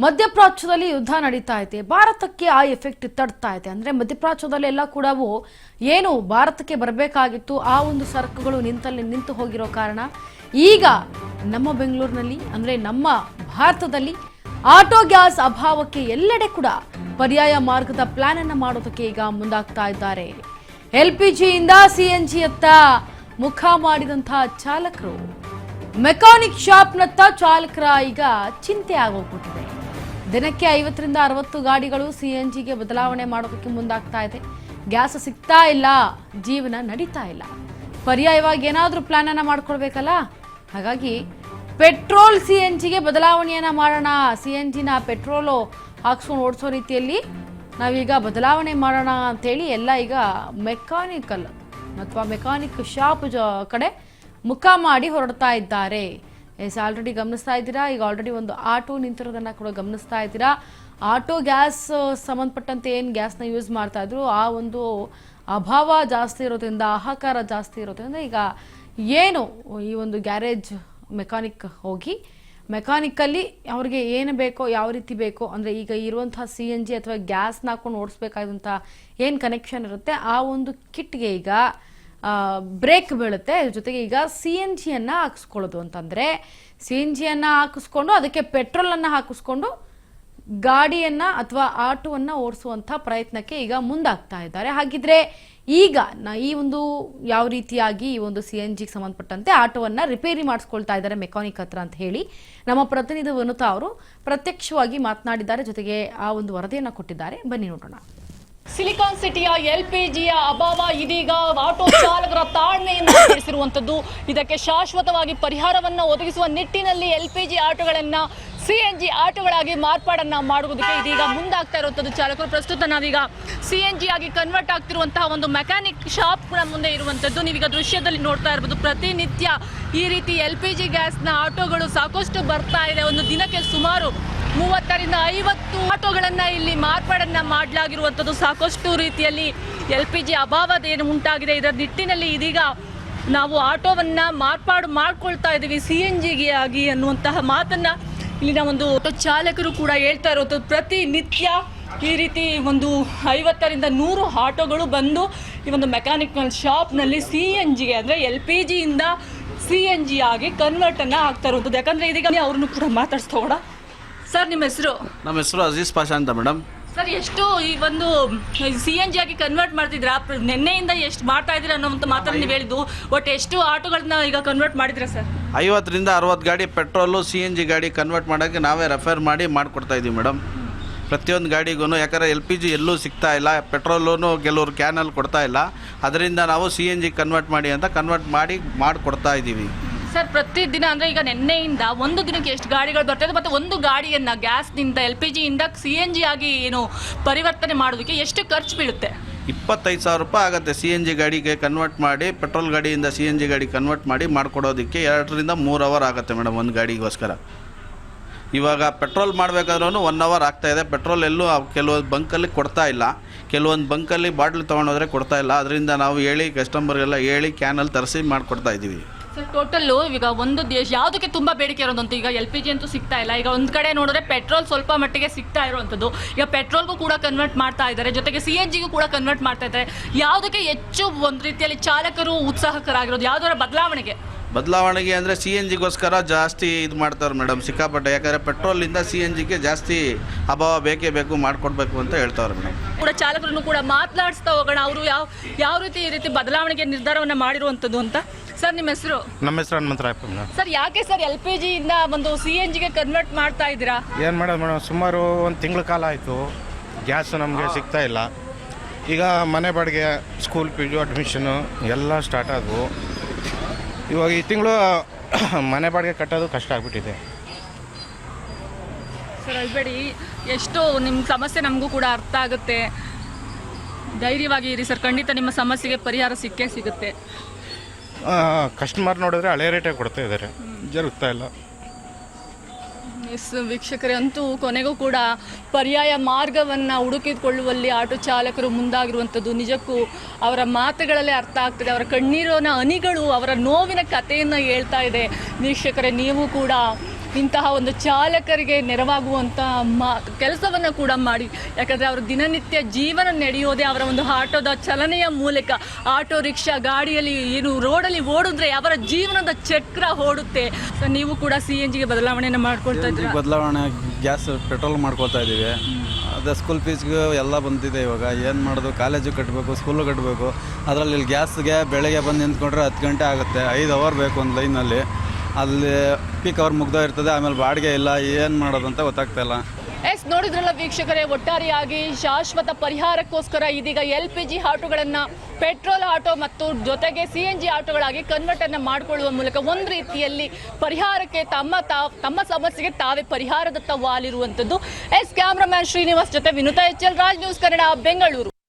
ಮಧ್ಯಪ್ರಾಚ್ಯದಲ್ಲಿ ಯುದ್ಧ ನಡೀತಾ ಇದೆ. ಭಾರತಕ್ಕೆ ಆ ಎಫೆಕ್ಟ್ ತಡ್ತಾ ಇದೆ. ಅಂದ್ರೆ ಮಧ್ಯಪ್ರಾಚ್ಯದಲ್ಲಿ ಎಲ್ಲ ಕೂಡ ಏನು ಭಾರತಕ್ಕೆ ಬರಬೇಕಾಗಿತ್ತು ಆ ಒಂದು ಸರಕುಗಳು ನಿಂತು ಹೋಗಿರೋ ಕಾರಣ ಈಗ ನಮ್ಮ ಬೆಂಗಳೂರಿನಲ್ಲಿ ಅಂದ್ರೆ ನಮ್ಮ ಭಾರತದಲ್ಲಿ ಆಟೋ ಗ್ಯಾಸ್ ಅಭಾವಕ್ಕೆ ಎಲ್ಲೆಡೆ ಕೂಡ ಪರ್ಯಾಯ ಮಾರ್ಗದ ಪ್ಲಾನ್ ಅನ್ನು ಮಾಡೋದಕ್ಕೆ ಈಗ ಮುಂದಾಗ್ತಾ ಇದ್ದಾರೆ. LPG ಇಂದ CNG ಯತ್ತ ಮುಖ ಮಾಡಿದಂತಹ ಚಾಲಕರು, ಮೆಕ್ಯಾನಿಕ್ ಶಾಪ್ನತ್ತ ಚಾಲಕರ ಈಗ ಚಿಂತೆ ಆಗೋಗ್ಬಿಟ್ಟಿದೆ. ದಿನಕ್ಕೆ 50 ರಿಂದ 60 ಗಾಡಿಗಳು CNGಗೆ ಬದಲಾವಣೆ ಮಾಡೋದಕ್ಕೆ ಮುಂದಾಗ್ತಾ ಇದೆ. ಗ್ಯಾಸ್ ಸಿಗ್ತಾ ಇಲ್ಲ, ಜೀವನ ನಡೀತಾ ಇಲ್ಲ. ಪರ್ಯಾಯವಾಗಿ ಏನಾದರೂ ಪ್ಲಾನ್ ಅನ್ನ ಮಾಡ್ಕೊಳ್ಬೇಕಲ್ಲ. ಹಾಗಾಗಿ ಪೆಟ್ರೋಲ್ CNGಗೆ ಬದಲಾವಣೆಯನ್ನ ಮಾಡೋಣ, CNGನ ಪೆಟ್ರೋಲು ಹಾಕ್ಸ್ಕೊಂಡು ಓಡಿಸೋ ರೀತಿಯಲ್ಲಿ ನಾವೀಗ ಬದಲಾವಣೆ ಮಾಡೋಣ ಅಂತೇಳಿ ಎಲ್ಲ ಈಗ ಮೆಕ್ಯಾನಿಕಲ್ ಅಥವಾ ಮೆಕ್ಯಾನಿಕ್ ಶಾಪ್ ಕಡೆ ಮುಖ ಮಾಡಿ ಹೊರಡ್ತಾ ಇದ್ದಾರೆ. ಆಲ್ರೆಡಿ ಗಮನಿಸ್ತಾ ಇದ್ದೀರಾ, ಈಗ ಆಲ್ರೆಡಿ ಒಂದು ಆಟೋ ನಿಂತಿರೋದನ್ನ ಕೂಡ ಗಮನಿಸ್ತಾ ಇದ್ದೀರಾ. ಆಟೋ ಗ್ಯಾಸ್ ಸಂಬಂಧಪಟ್ಟಂತೆ ಏನು ಗ್ಯಾಸ್ನ ಯೂಸ್ ಮಾಡ್ತಾ ಇದ್ರು ಆ ಒಂದು ಅಭಾವ ಜಾಸ್ತಿ ಇರೋದ್ರಿಂದ, ಹಾಹಾಕಾರ ಜಾಸ್ತಿ ಇರೋದ್ರಿಂದ ಈಗ ಏನು ಈ ಒಂದು ಗ್ಯಾರೇಜ್ ಮೆಕ್ಯಾನಿಕ್ ಹೋಗಿ ಮೆಕ್ಯಾನಿಕಲ್ಲಿ ಅವ್ರಿಗೆ ಏನು ಬೇಕೋ, ಯಾವ ರೀತಿ ಬೇಕೋ, ಅಂದರೆ ಈಗ ಇರುವಂತಹ CNG ಅಥವಾ ಗ್ಯಾಸ್ನ ಹಾಕೊಂಡು ಓಡಿಸ್ಬೇಕಾದಂಥ ಏನು ಕನೆಕ್ಷನ್ ಇರುತ್ತೆ ಆ ಒಂದು ಕಿಟ್ಗೆ ಈಗ ಬ್ರೇಕ್ ಬೀಳುತ್ತೆ. ಜೊತೆಗೆ ಈಗ CNGಯನ್ನು ಹಾಕಿಸ್ಕೊಳ್ಳೋದು ಅಂತಂದರೆ CNGಯನ್ನು ಹಾಕಿಸ್ಕೊಂಡು ಅದಕ್ಕೆ ಪೆಟ್ರೋಲನ್ನು ಹಾಕಿಸ್ಕೊಂಡು ಗಾಡಿಯನ್ನು ಅಥವಾ ಆಟೋವನ್ನು ಓಡಿಸುವಂಥ ಪ್ರಯತ್ನಕ್ಕೆ ಈಗ ಮುಂದಾಗ್ತಾ ಇದ್ದಾರೆ. ಹಾಗಿದ್ರೆ ಈಗ ಈ ಒಂದು ಯಾವ ರೀತಿಯಾಗಿ ಈ ಒಂದು CNGಗೆ ಸಂಬಂಧಪಟ್ಟಂತೆ ಆಟೋವನ್ನು ರಿಪೇರಿ ಮಾಡಿಸ್ಕೊಳ್ತಾ ಇದ್ದಾರೆ ಮೆಕ್ಯಾನಿಕ್ ಹತ್ರ ಅಂತ ಹೇಳಿ ನಮ್ಮ ಪ್ರತಿನಿಧಿ ವನುತಾ ಅವರು ಪ್ರತ್ಯಕ್ಷವಾಗಿ ಮಾತನಾಡಿದ್ದಾರೆ. ಜೊತೆಗೆ ಆ ಒಂದು ವರದಿಯನ್ನು ಕೊಟ್ಟಿದ್ದಾರೆ. ಬನ್ನಿ ನೋಡೋಣ. ಸಿಲಿಕಾನ್ ಸಿಟಿಯ LPGಯ ಅಭಾವ ಇದೀಗ ಆಟೋ ಚಾಲಕರ ತಾಳ್ಮೆಯನ್ನು ಹೆಚ್ಚಿಸಿರುವಂತದ್ದು. ಇದಕ್ಕೆ ಶಾಶ್ವತವಾಗಿ ಪರಿಹಾರವನ್ನು ಒದಗಿಸುವ ನಿಟ್ಟಿನಲ್ಲಿ LPG ಆಟೋಗಳನ್ನ CNG ಆಟೋಗಳಾಗಿ ಮಾರ್ಪಾಡನ್ನ ಮಾಡುವುದಕ್ಕೆ ಇದೀಗ ಮುಂದಾಗ್ತಾ ಇರುವಂತದ್ದು ಚಾಲಕರು. ಪ್ರಸ್ತುತ ನಾವೀಗ CNG ಆಗಿ ಕನ್ವರ್ಟ್ ಆಗ್ತಿರುವಂತಹ ಒಂದು ಮೆಕ್ಯಾನಿಕ್ ಶಾಪ್ ಮುಂದೆ ಇರುವಂತದ್ದು. ನೀವೀಗ ದೃಶ್ಯದಲ್ಲಿ ನೋಡ್ತಾ ಇರಬಹುದು, ಪ್ರತಿನಿತ್ಯ ಈ ರೀತಿ LPG ಗ್ಯಾಸ್ನ ಆಟೋಗಳು ಸಾಕಷ್ಟು ಬರ್ತಾ ಇದೆ. ಒಂದು ದಿನಕ್ಕೆ ಸುಮಾರು 30 ರಿಂದ 50 ಆಟೋಗಳನ್ನ ಇಲ್ಲಿ ಮಾರ್ಪಾಡನ್ನ ಮಾಡಲಾಗಿರುವಂಥದ್ದು. ಸಾಕಷ್ಟು ರೀತಿಯಲ್ಲಿ LPG ಅಭಾವದೇನು ಉಂಟಾಗಿದೆ, ಇದರ ನಿಟ್ಟಿನಲ್ಲಿ ಇದೀಗ ನಾವು ಆಟೋವನ್ನ ಮಾರ್ಪಾಡು ಮಾಡ್ಕೊಳ್ತಾ ಇದ್ದೀವಿ CNGಗೆ ಆಗಿ ಅನ್ನುವಂತಹ ಮಾತನ್ನ ಇಲ್ಲಿನ ಒಂದು ಆಟೋ ಚಾಲಕರು ಕೂಡ ಹೇಳ್ತಾ ಇರುವಂಥದ್ದು. ಪ್ರತಿನಿತ್ಯ ಈ ರೀತಿ ಒಂದು 50 ರಿಂದ 100 ಆಟೋಗಳು ಬಂದು ಈ ಒಂದು ಮೆಕ್ಯಾನಿಕಲ್ ಶಾಪ್ನಲ್ಲಿ CNGಗೆ ಅಂದರೆ LPG ಇಂದ CNG ಆಗಿ ಕನ್ವರ್ಟ್ ಅನ್ನ ಆಗ್ತಾ ಇರುವಂಥದ್ದು. ಯಾಕಂದ್ರೆ ಇದೀಗ ಅವ್ರನ್ನು ಕೂಡ ಮಾತಾಡ್ಸ್ಕೋಣ. ಸರ್, ನಿಮ್ಮ ಹೆಸರು? ನಮ್ಮ ಹೆಸರು ಅಜೀಜ್ ಪಾಷಾ ಅಂತ ಮೇಡಮ್. ಸರ್, ಎಷ್ಟು ಈ ಒಂದು CNG ಆಗಿ ಕನ್ವರ್ಟ್ ಮಾಡ್ತಿದ್ರಾ? ನಿನ್ನೆಯಿಂದ ಎಷ್ಟು ಮಾಡ್ತಾ ಇದ್ದೀರಾ ಅನ್ನೋಂಥ ಮಾತನ್ನು ನೀವು ಹೇಳಿದ್ದು. ಒಟ್ಟು ಎಷ್ಟು ಆಟೋಗಳನ್ನ ಈಗ ಕನ್ವರ್ಟ್ ಮಾಡಿದ್ರಾ ಸರ್? 50 ರಿಂದ 60 ಗಾಡಿ ಪೆಟ್ರೋಲು CNG ಗಾಡಿ ಕನ್ವರ್ಟ್ ಮಾಡೋಕ್ಕೆ ನಾವೇ ರೆಫರ್ ಮಾಡಿ ಮಾಡಿಕೊಡ್ತಾ ಇದ್ದೀವಿ ಮೇಡಮ್. ಪ್ರತಿಯೊಂದು ಗಾಡಿಗೂ, ಯಾಕಂದರೆ LPG ಎಲ್ಲೂ ಸಿಗ್ತಾ ಇಲ್ಲ, ಪೆಟ್ರೋಲೂ ಕೆಲವರು ಕ್ಯಾನಲ್ಲಿ ಕೊಡ್ತಾ ಇಲ್ಲ. ಅದರಿಂದ ನಾವು CNG ಕನ್ವರ್ಟ್ ಮಾಡಿ ಅಂತ ಕನ್ವರ್ಟ್ ಮಾಡಿಕೊಡ್ತಾ ಇದ್ದೀವಿ ಸರ್. ಪ್ರತಿದಿನ ಅಂದರೆ ಈಗ ನಿನ್ನೆಯಿಂದ ಒಂದು ದಿನಕ್ಕೆ ಎಷ್ಟು ಗಾಡಿಗಳು ಬರ್ತದೆ ಮತ್ತು ಒಂದು ಗಾಡಿಯನ್ನು ಗ್ಯಾಸ್ನಿಂದ LPG ಇಂದ CNG ಆಗಿ ಏನು ಪರಿವರ್ತನೆ ಮಾಡೋದಕ್ಕೆ ಎಷ್ಟು ಖರ್ಚು ಬೀಳುತ್ತೆ? 25,000 ರೂಪಾಯಿ ಆಗುತ್ತೆ CNG ಗಾಡಿಗೆ ಕನ್ವರ್ಟ್ ಮಾಡಿ. ಪೆಟ್ರೋಲ್ ಗಾಡಿಯಿಂದ CNG ಗಾಡಿ ಕನ್ವರ್ಟ್ ಮಾಡಿ ಮಾಡಿಕೊಡೋದಕ್ಕೆ 2 ರಿಂದ 3 ಅವರ್ ಆಗುತ್ತೆ ಮೇಡಮ್ ಒಂದು ಗಾಡಿಗೋಸ್ಕರ. ಇವಾಗ ಪೆಟ್ರೋಲ್ ಮಾಡಬೇಕಾದ್ರೂ 1 ಅವರ್ ಆಗ್ತಾಯಿದೆ. ಪೆಟ್ರೋಲ್ ಎಲ್ಲೂ ಕೆಲವೊಂದು ಬಂಕಲ್ಲಿ ಕೊಡ್ತಾ ಇಲ್ಲ, ಕೆಲವೊಂದು ಬಂಕಲ್ಲಿ ಬಾಟ್ಲ್ ತೊಗೊಂಡೋದ್ರೆ ಕೊಡ್ತಾ ಇಲ್ಲ. ಅದರಿಂದ ನಾವು ಹೇಳಿ ಕಸ್ಟಮರ್ಗೆಲ್ಲ ಹೇಳಿ ಕ್ಯಾನಲ್ಲಿ ತರಿಸಿ ಮಾಡಿಕೊಡ್ತಾ ಇದ್ದೀವಿ. ಸರ್, ಟೋಟಲ್ಲು ಈಗ ಒಂದು ಯಾವುದಕ್ಕೆ ತುಂಬ ಬೇಡಿಕೆ ಇರೋದಂತೂ ಈಗ LPG ಅಂತೂ ಸಿಗ್ತಾ ಇಲ್ಲ. ಈಗ ಒಂದು ಕಡೆ ನೋಡಿದ್ರೆ ಪೆಟ್ರೋಲ್ ಸ್ವಲ್ಪ ಮಟ್ಟಿಗೆ ಸಿಗ್ತಾ ಇರುವಂಥದ್ದು. ಈಗ ಪೆಟ್ರೋಲ್ಗೂ ಕೂಡ ಕನ್ವರ್ಟ್ ಮಾಡ್ತಾ ಇದ್ದಾರೆ, ಜೊತೆಗೆ CNGಗೂ ಕೂಡ ಕನ್ವರ್ಟ್ ಮಾಡ್ತಾ ಇದ್ದಾರೆ. ಯಾವುದಕ್ಕೆ ಹೆಚ್ಚು ಒಂದು ರೀತಿಯಲ್ಲಿ ಚಾಲಕರು ಉತ್ಸಾಹಕರಾಗಿರೋದು? ಯಾವುದರ ಬದಲಾವಣೆಗೆ ಅಂದರೆ CNGಗೋಸ್ಕರ ಜಾಸ್ತಿ ಇದು ಮಾಡ್ತಾರೆ ಮೇಡಮ್, ಸಿಕ್ಕಾಪಟ್ಟೆ. ಯಾಕಂದರೆ ಪೆಟ್ರೋಲಿಂದ CNGಗೆ ಜಾಸ್ತಿ ಅಭಾವ ಬೇಕೇ ಬೇಕು, ಮಾಡಿಕೊಡ್ಬೇಕು ಅಂತ ಹೇಳ್ತಾರೆ ಮೇಡಮ್. ಕೂಡ ಚಾಲಕರನ್ನು ಕೂಡ ಮಾತನಾಡಿಸ್ತಾ ಹೋಗೋಣ, ಅವರು ಯಾವ ರೀತಿ ಈ ರೀತಿ ಬದಲಾವಣೆಗೆ ನಿರ್ಧಾರವನ್ನು ಮಾಡಿರುವಂಥದ್ದು ಅಂತ. ಸರ್, ನಿಮ್ಮ ಹೆಸರು? ನಮ್ಮ ಹೆಸರು ಹನುಮಂತರಾಯಪ್ಪ ಮೇಡಮ್. ಸರ್, ಯಾಕೆ ಸರ್ LPG ಇಂದ ಒಂದು CNGಗೆ ಕನ್ವರ್ಟ್ ಮಾಡ್ತಾ ಇದ್ದೀರಾ? ಏನು ಮಾಡೋದು ಮೇಡಮ್, ಸುಮಾರು ಒಂದು ತಿಂಗಳ ಕಾಲ ಆಯಿತು ಗ್ಯಾಸು ನಮಗೆ ಸಿಗ್ತಾ ಇಲ್ಲ. ಈಗ ಮನೆ ಬಾಡಿಗೆ, ಸ್ಕೂಲ್ ಫೀಸು, ಅಡ್ಮಿಷನು ಎಲ್ಲ ಸ್ಟಾರ್ಟ್ ಆದವು. ಇವಾಗ ಈ ತಿಂಗಳು ಮನೆ ಬಾಡಿಗೆ ಕಟ್ಟೋದು ಕಷ್ಟ ಆಗಿಬಿಟ್ಟಿದೆ. ಸರ್, ಅಲ್ಬೇಡಿ, ಎಷ್ಟು ನಿಮ್ಮ ಸಮಸ್ಯೆ ನಮಗೂ ಕೂಡ ಅರ್ಥ ಆಗುತ್ತೆ. ಧೈರ್ಯವಾಗಿ ಇರಿ ಸರ್, ಖಂಡಿತ ನಿಮ್ಮ ಸಮಸ್ಯೆಗೆ ಪರಿಹಾರ ಸಿಕ್ಕೇ ಸಿಗುತ್ತೆ. ಕಸ್ಟಮರ್ ನೋಡಿದ್ರೆ ಹಳೆ ರೇಟೇ ಕೊಡ್ತಾ ಇದ್ದಾರೆ, ಜರುಗ್ತಾ ಇಲ್ಲ. ಎಸ್ ವೀಕ್ಷಕರೇ, ಅಂತೂ ಕೊನೆಗೂ ಕೂಡ ಪರ್ಯಾಯ ಮಾರ್ಗವನ್ನು ಹುಡುಕಿಕೊಳ್ಳುವಲ್ಲಿ ಆಟೋ ಚಾಲಕರು ಮುಂದಾಗಿರುವಂಥದ್ದು ನಿಜಕ್ಕೂ ಅವರ ಮಾತುಗಳಲ್ಲೇ ಅರ್ಥ ಆಗ್ತದೆ. ಅವರ ಕಣ್ಣೀರಿನ ಹನಿಗಳು ಅವರ ನೋವಿನ ಕಥೆಯನ್ನು ಹೇಳ್ತಾ ಇದೆ. ವೀಕ್ಷಕರೇ, ನೀವು ಕೂಡ ಇಂತಹ ಒಂದು ಚಾಲಕರಿಗೆ ನೆರವಾಗುವಂಥ ಕೆಲಸವನ್ನು ಕೂಡ ಮಾಡಿ. ಯಾಕಂದರೆ ಅವರು ದಿನನಿತ್ಯ ಜೀವನ ನಡೆಯೋದೇ ಅವರ ಒಂದು ಆಟೋದ ಚಲನೆಯ ಮೂಲಕ. ಆಟೋ ರಿಕ್ಷಾ ಗಾಡಿಯಲ್ಲಿ ಏನು ರೋಡಲ್ಲಿ ಓಡಿದ್ರೆ ಅವರ ಜೀವನದ ಚಕ್ರ ಓಡುತ್ತೆ. ಸೊ ನೀವು ಕೂಡ CNG ಗೆ ಬದಲಾವಣೆಯನ್ನು ಮಾಡ್ಕೊಳ್ತಾ ಇದ್ದೀರಾ? ಬದಲಾವಣೆ ಗ್ಯಾಸ್ ಪೆಟ್ರೋಲ್ ಮಾಡ್ಕೊಳ್ತಾ ಇದ್ದೀವಿ. ಅದೇ ಸ್ಕೂಲ್ ಫೀಸ್ಗೆ ಎಲ್ಲ ಬಂದಿದೆ. ಇವಾಗ ಏನು ಮಾಡೋದು, ಕಾಲೇಜು ಕಟ್ಟಬೇಕು, ಸ್ಕೂಲು ಕಟ್ಟಬೇಕು. ಅದರಲ್ಲಿ ಇಲ್ಲಿ ಗ್ಯಾಸ್ಗೆ ಬೆಳಗ್ಗೆ ಬಂದು ನಿಂತ್ಕೊಂಡ್ರೆ 10 ಗಂಟೆ ಆಗುತ್ತೆ, 5 ಅವರ್ ಬೇಕು ಒಂದು ಲೈನಲ್ಲಿ. ಅಲ್ಲಿ ಪೀಕ್ ಅವರ್ ಮುಗ್ದೋ ಇರ್ತದೆ, ಆಮೇಲೆ ಬಾಡಿಗೆ ಇಲ್ಲ, ಏನು ಮಾಡೋದು ಅಂತ ಗೊತ್ತಾಗ್ತಾ ಇಲ್ಲ. ನೋಡಿದ್ರಲ್ಲ ವೀಕ್ಷಕರೇ, ಒಟ್ಟಾರೆಯಾಗಿ ಶಾಶ್ವತ ಪರಿಹಾರಕ್ಕೋಸ್ಕರ ಇದೀಗ LPG ಆಟೋಗಳನ್ನು ಪೆಟ್ರೋಲ್ ಆಟೋ ಮತ್ತು ಜೊತೆಗೆ CNG ಆಟೋಗಳಾಗಿ ಕನ್ವರ್ಟ್ ಅನ್ನು ಮಾಡಿಕೊಳ್ಳುವ ಮೂಲಕ ಒಂದು ರೀತಿಯಲ್ಲಿ ಪರಿಹಾರಕ್ಕೆ ತಮ್ಮ ಸಮಸ್ಯೆಗೆ ತಾವೇ ಪರಿಹಾರದತ್ತ ವಾಲಿರುವಂಥದ್ದು. ಕ್ಯಾಮ್ರಾಮ್ಯಾನ್ ಶ್ರೀನಿವಾಸ್ ಜೊತೆ ವಿನುತಾ HL, ರಾಜ್ ನ್ಯೂಸ್ ಕನ್ನಡ, ಬೆಂಗಳೂರು.